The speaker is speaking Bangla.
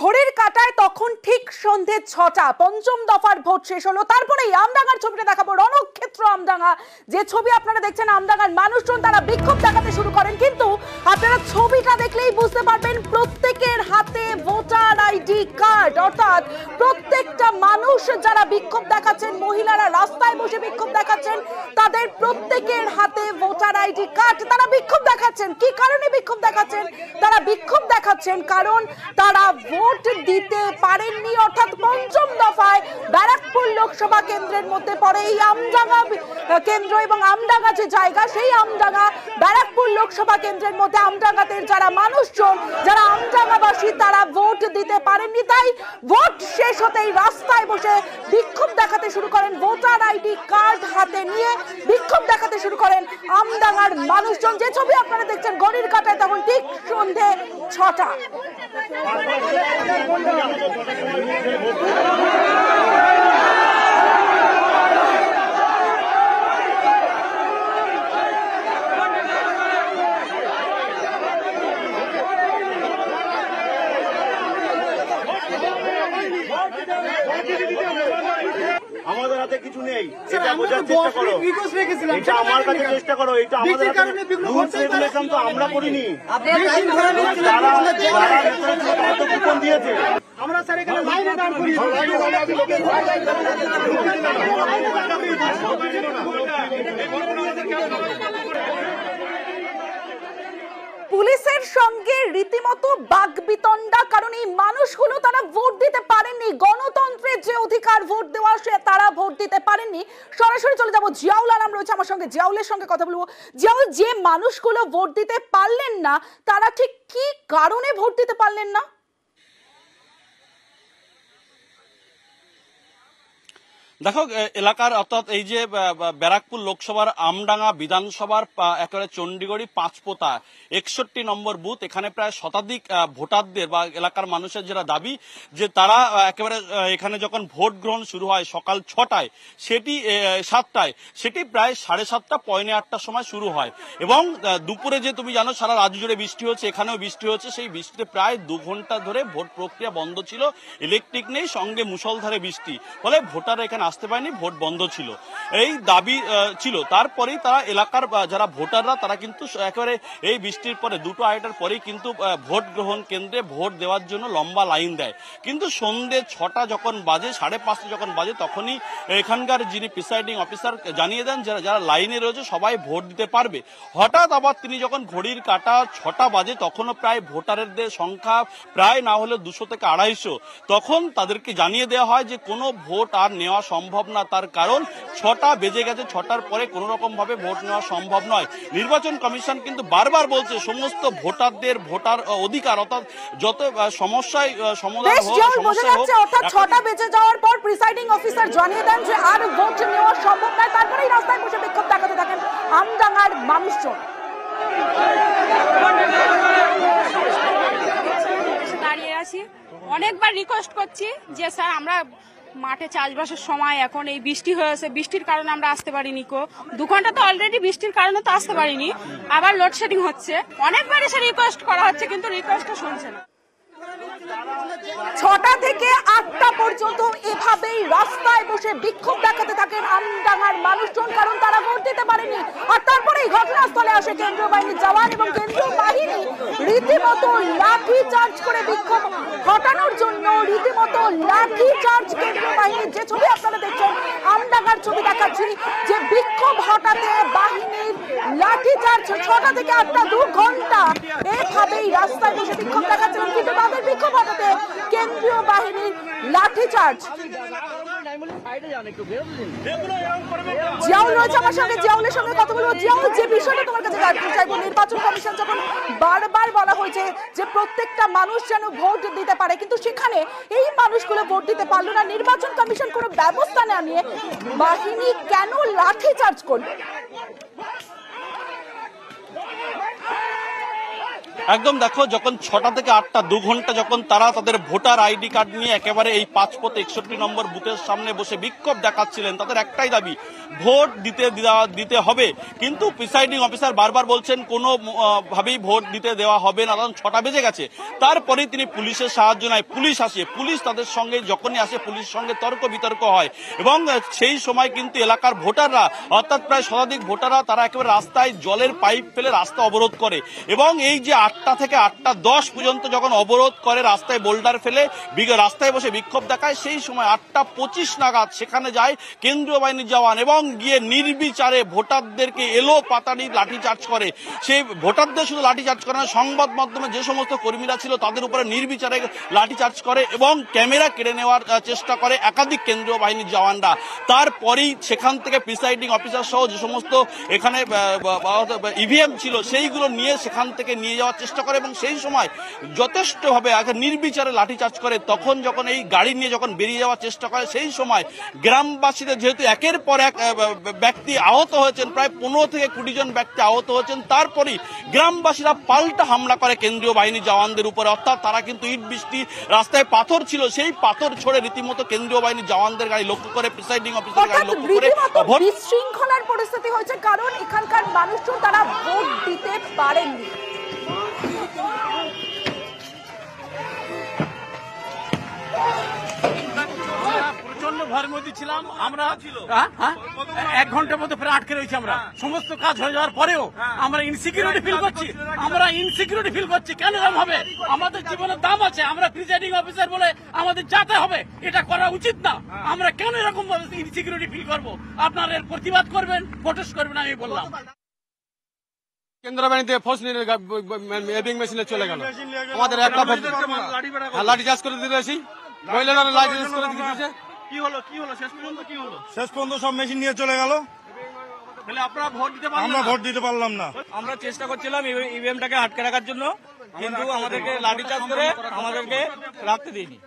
ঘড়ির কাঁটায় তখন ঠিক সন্ধে ৬টা, পঞ্চম দফার ভোট শেষ হলো। তারপরেই আমডাঙ্গার ছবিটা দেখাবো, রণক্ষেত্র আমডাঙ্গা। যে ছবি আপনারা দেখছেন, আমডাঙ্গার মানুষজন তারা বিক্ষোভ দেখাতে শুরু করেন, কিন্তু আপনারা ছবিটা দেখলেই বুঝতে পারবেন প্রত্যেকের হাতে ভোটার আইডি কার্ড। অর্থাৎ প্রত্যেকটা মানুষ যারা বিক্ষোভ দেখাচ্ছেন, মহিলারা রাস্তায় বসে বিক্ষোভ দেখাচ্ছেন, তাদের প্রত্যেকের হাতে ভোটার আইডি কার্ড। তারা বিক্ষোভ দেখাচ্ছেন কি কারণে বিক্ষোভ দেখাচ্ছেন? তারা বিক্ষোভ দেখাচ্ছেন কারণ তারা ভোট দিতে পারেননি। অর্থাৎ পঞ্চম দফায় ব্যারাকপুর লোকসভা কেন্দ্রের মধ্যে পড়ে এই আমডাঙ্গা কেন্দ্র, এবং আমডাঙ্গা যে জায়গা, সেই আমডাঙ্গা ব্যারাকপুর লোকসভা কেন্দ্রের মধ্যে আমডাঙ্গাতে যারা মানুষজন, যারা আমডাঙ্গাবাসী, তারা ভোট দিতে পারেননি। তাই ভোট শেষ হতেই রাস্তায় বসে বিক্ষোভ দেখাতে শুরু করেন, ভোটার আইডি কার্ড হাতে নিয়ে বিক্ষোভ দেখাতে শুরু করেন আমডাঙ্গার মানুষজন। যে ছবি আপনারা দেখছেন, ঘড়ির কাঁটায় তখন ঠিক সন্ধে ৬টা। আমাদের হাতে কিছু নেই, এটা বোঝার চেষ্টা করো। এটা আমার কাছে চেষ্টা করো, এটা আমাদের রুলস রেগুলেশন তো আমরা করিনি। যারা তো কুপন দিয়েছে, আমরা স্যার এখানে লাইনে দাঁড় করি। পুলিশের সঙ্গে রীতিমতো বাকবিতণ্ডা, কারণ এই মানুষগুলো তারা ভোট দিতে পারেননি। গণতন্ত্রের যে অধিকার ভোট দেওয়া, সে তারা ভোট দিতে পারেননি। সরাসরি চলে যাবো, জিয়াউল আলম রয়েছে আমার সঙ্গে, জিয়াউলের সঙ্গে কথা বলবো। জিয়াউল, যে মানুষগুলো ভোট দিতে পারলেন না, তারা ঠিক কি কারণে ভোট দিতে পারলেন না? দেখো, এলাকার অর্থাৎ এই যে ব্যারাকপুর লোকসভার আমডাঙ্গা বিধানসভার একেবারে চণ্ডীগড়ি পাঁচপোতা ৬১ নম্বর বুথ, এখানে প্রায় শতাধিক ভোটারদের বা এলাকার মানুষের যেটা দাবি যে তারা একেবারে এখানে যখন ভোট গ্রহণ শুরু হয় সকাল ৬টায়, সেটি ৭টায়, সেটি প্রায় ৭:৩০ পৌনে ৮টার সময় শুরু হয়। এবং দুপুরে যে তুমি জানো সারা রাজ্য জুড়ে বৃষ্টি হচ্ছে, এখানেও বৃষ্টি হচ্ছে। সেই বৃষ্টিতে প্রায় ২ ঘন্টা ধরে ভোট প্রক্রিয়া বন্ধ ছিল, ইলেকট্রিক নেই, সঙ্গে মুষলধারে বৃষ্টি, ফলে ভোটাররা এখানে আসতে পারেনি, ভোট বন্ধ ছিল, এই দাবি ছিল। তারপরেই তারা এলাকার যারা ভোটাররা তারা কিন্তু একেবারে এই বৃষ্টির পরে ২টো-২.৫টার পরেই কিন্তু ভোট গ্রহণ কেন্দ্রে ভোট দেওয়ার জন্য লম্বা লাইন দেয়। কিন্তু সন্ধ্যে ৬টা যখন বাজে, ৫:৩০ যখন বাজে, তখনই এখানকার যিনি প্রিসাইডিং অফিসার জানিয়ে দেন যারা লাইনে রয়েছে সবাই ভোট দিতে পারবে। হঠাৎ আবার তিনি যখন ঘড়ির কাঁটা ৬টা বাজে, তখনও প্রায় ভোটারদের সংখ্যা প্রায় না হলে ২০০ থেকে ২৫০, তখন তাদেরকে জানিয়ে দেওয়া হয় যে কোনো ভোট আর নেওয়া সম্ভব না। তার কারণ ৬টা বেজে গেছে, ৬টার পরে কোনো রকম ভাবে ভোট নেওয়া সম্ভব নয়। নির্বাচন কমিশন কিন্তু বারবার বলছে সমস্ত ভোটারদের ভোটার অধিকার, অর্থাৎ যত সমস্যায় সমাধান অর্থাৎ ৬টা বেজে যাওয়ার পর প্রিসাইডিং অফিসার জানিয়ে দেন যে আর ভোট নেওয়া সম্ভব নয়। তারপরেই রাস্তায় বসে বিক্ষোভ দেখাতে থাকেন আমডাঙ্গার মানুষজন। দাঁড়িয়ে আছি, অনেকবার রিকোয়েস্ট করছি যে স্যার আমরা মাঠে চাষবাসের সময়, এখন এই বৃষ্টি হয়েছে, বৃষ্টির কারণে আমরা আসতে পারিনি। ২ ঘন্টা তো অলরেডি বৃষ্টির কারণে তো আসতে পারিনি, আবার লোডশেডিং হচ্ছে। অনেকবার এসে রিকোয়েস্ট করা হচ্ছে, কিন্তু রিকোয়েস্টটা শুনছে না। ৬টা থেকে ৮টা পর্যন্ত এভাবেই রাস্তায় বসে বিক্ষোভ দেখাতে থাকেন আমডাঙ্গার মানুষজন, কারণ তারা ভোট দিতে পারেনি। আর তারপরেই ঘটনাস্থলে আসে কেন্দ্রীয় বাহিনীর জওয়ান, এবং কেন্দ্রীয় বাহিনী রীতিমতো লাঠি চার্জ করে বিক্ষোভ হটানোর জন্য রীতিমতো লাঠি চার্জ কেন্দ্রীয় বাহিনীর। যে ছবি আপনারা দেখছেন, আমডাঙ্গার ছবি দেখাচ্ছি, যে বিক্ষোভ হটাতে বাহিনীর লাঠি চার্জ। ৬টা থেকে ৮টা ২ ঘন্টা এভাবেই রাস্তায় বসে বিক্ষোভ দেখাচ্ছিলেন, কিন্তু তাদের বিক্ষোভ হটাতে কেন্দ্রীয় বাহিনীর লাঠি চার্জ। জিয়াউল রয়েছে আমার সঙ্গে, জিয়াউলের সঙ্গে কথা বলবো। জিয়াউল, যে বিষয়টা তোমার কাছে জানতে চাইবো, নির্বাচন কমিশন যখন বারবার বলা হয়েছে যে প্রত্যেকটা মানুষ যেন ভোট দিতে পারে, কিন্তু সেখানে এই মানুষগুলো ভোট দিতে পারলো না, নির্বাচন কমিশন কোনো ব্যবস্থা না নিয়ে বাহিনী কেন লাঠি চার্জ করবে? একদম দেখো, যখন 6টা থেকে 8টা 2 ঘন্টা যখন তারা তাদের ভোটার আইডি কার্ড নিয়ে একেবারে এই পাঁচপথ 61 নম্বর বুথের সামনে বসে বিক্ষোভ দেখাচ্ছিলেন, তাদের একটাই দাবি ভোট দিতে হবে। কিন্তু প্রিসাইডিং অফিসার বারবার বলছেন কোনো ভাবেই ভোট দিতে দেওয়া হবে না, কারণ 6টা বেজে গেছে। তারপরেই তিনি পুলিশের সাহায্য নেয়, পুলিশ আসে, পুলিশ তাদের সঙ্গে যখনই আসে পুলিশের সঙ্গে তর্ক বিতর্ক হয় এবং সেই সময় কিন্তু এলাকার ভোটাররা অর্থাৎ প্রায় শতাধিক ভোটাররা তারা একেবারে রাস্তায় জলের পাইপ ফেলে রাস্তা অবরোধ করে এবং এই যে 8টা থেকে 8টা 10 পর্যন্ত যখন অবরোধ করে রাস্তায় বোল্ডার ফেলে রাস্তায় বসে বিক্ষোভ দেখায়, সেই সময় 8টা 25 নাগাদ সেখানে যায় কেন্দ্রীয় বাহিনীর জওয়ান এবং গিয়ে নির্বিচারে ভোটারদেরকে এলো পাতানি লাঠিচার্জ করে। সেই ভোটারদের শুধু লাঠিচার্জ করে না, সংবাদ মাধ্যমে যে সমস্ত কর্মীরা ছিল তাদের উপরে নির্বিচারে লাঠিচার্জ করে এবং ক্যামেরা কেড়ে নেওয়ার চেষ্টা করে একাধিক কেন্দ্রীয় বাহিনীর জওয়ানরা। তারপরেই সেখান থেকে প্রিসাইডিং অফিসার সহ যে সমস্ত এখানে ইভিএম ছিল সেইগুলো নিয়ে সেখান থেকে নিয়ে যাওয়ার চেষ্টা করে এবং সেই সময় যথেষ্টভাবে নির্বিচারে লাঠিচার্জ করে। তখন যখন এই গাড়ি নিয়ে যখন বেরিয়ে যাওয়ার চেষ্টা করে সেই সময় গ্রামবাসীদের যেহেতু একের পর এক ব্যক্তি আহত হয়েছেন, প্রায় 15 থেকে 20 জন ব্যক্তি আহত হয়েছেন, তারপরেই গ্রামবাসীরা পাল্টা হামলা করে কেন্দ্রীয় বাহিনী জওয়ানদের উপরে। অর্থাৎ তারা কিন্তু ইট বৃষ্টি, রাস্তায় পাথর ছিল, সেই পাথর ছড়ে রীতিমতো কেন্দ্রীয় বাহিনীর জওয়ানদের গাড়ি লক্ষ্য করে, প্রিসাইডিং অফিসার গাড়ি লক্ষ্য করে বিশৃঙ্খলার পরিস্থিতি হয়েছে, কারণ এখানকার মানুষজন তারা ভোট দিতে পারেননি। প্রচন্ড ভয়ের মধ্যে ছিলাম আমরা। 1 ঘন্টার মধ্যে প্রায় আটকে রয়েছি আমরা। সমস্ত কাজ হয়ে যাওয়ার পরেও আমরা ইনসিকিউরিটি ফিল করছি। কেন এরকম হবে? আমাদের জীবনের দাম আছে, আমরা প্রিসাইডিং অফিসার বলে আমাদের যেতে হবে, এটা করা উচিত না। আমরা কেন এরকম ইনসিকিউরিটি ফিল করবো? আপনারা এর প্রতিবাদ করবেন, প্রোটেস্ট করবেন, আমি বললাম। কেন্দ্র বাহিনীতে ফোর্স নিয়ে এবিং মেশিনে চলে গেল, আমাদের একটা লাঠিচার্জ করে দিয়েছি, মহিলারা লাঠিচার্জ করে দিয়েছে। কি হলো শেষ পর্যন্ত কি হলো? শেষ পর্যন্ত সব মেশিন নিয়ে চলে গেল, আপনারা ভোট দিতে পারলেন না? আমরা ভোট দিতে পারলাম না। আমরা চেষ্টা করছিলাম ইভিএমটাকে আটকে রাখার জন্য, কিন্তু আমাদেরকে লাঠিচার্জ করে আমাদেরকে রাখতে দিইনি।